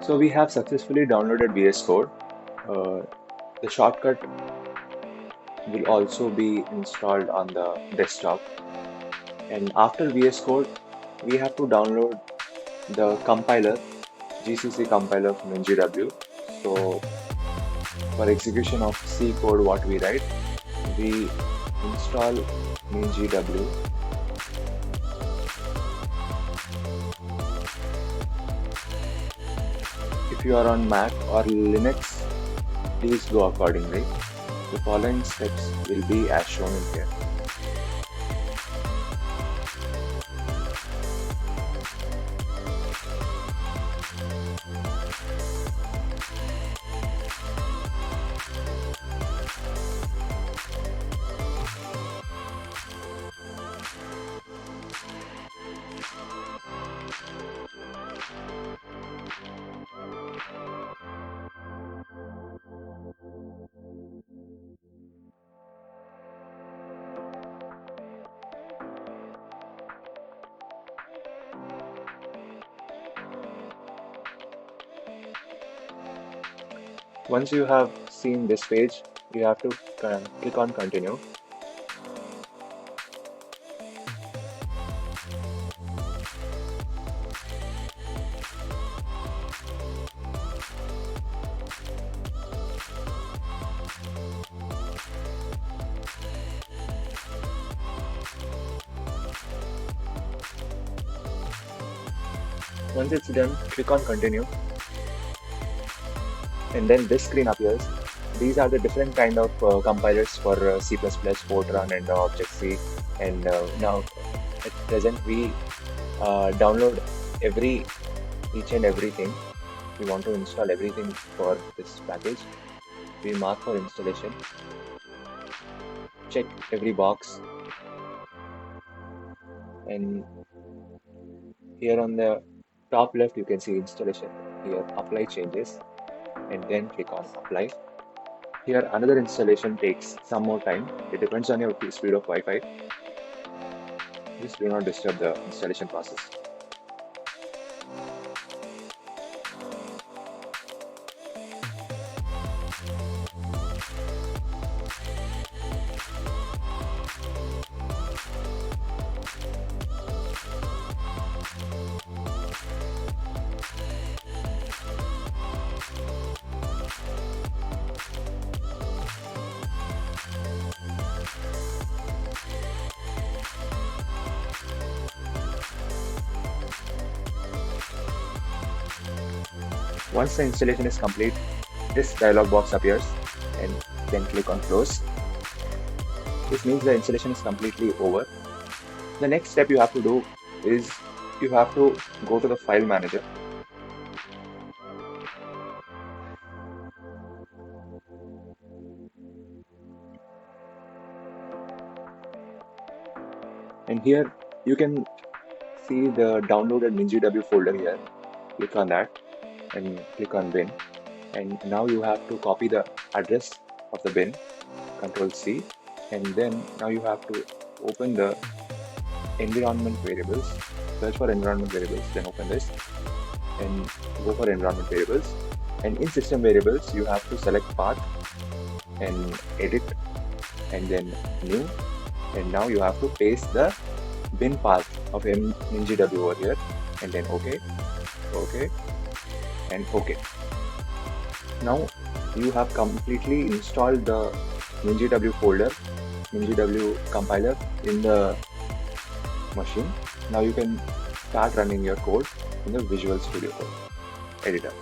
So we have successfully downloaded VS Code. Uh, the shortcut will also be installed on the desktop. And after VS Code, we have to download the compiler, GCC compiler from MinGw. So for execution of C code, what we write, we install MinGw. If you are on Mac or Linux, please go accordingly. The following steps will be as shown in here. Once you have seen this page, you have to click on continue. Once it's done, click on continue. And then this screen appears. These are the different kind of compilers for C++, Fortran, and Object-C. And now at present we download each and everything. We want to install everything for this package. We mark for installation. Check every box. And here on the top left, you can see installation. Here, apply changes, and then click on apply. Here, another installation takes some more time. It depends on your speed of Wi-Fi. Just do not disturb the installation process. Once the installation is complete, this dialog box appears, and then click on close. This means the installation is completely over. The next step you have to do is you have to go to the file manager. And here you can see the downloaded MinGw folder here. Click on that and click on bin. And now you have to copy the address of the bin, Control C, and then now you have to open the environment variables, search for environment variables, then open this and go for environment variables. And in system variables, you have to select path and edit and then new. And now you have to paste the bin path of MinGw over here and then OK, OK, and OK. Now you have completely installed the MinGw folder, MinGw compiler in the machine. Now you can start running your code in the Visual Studio Code editor.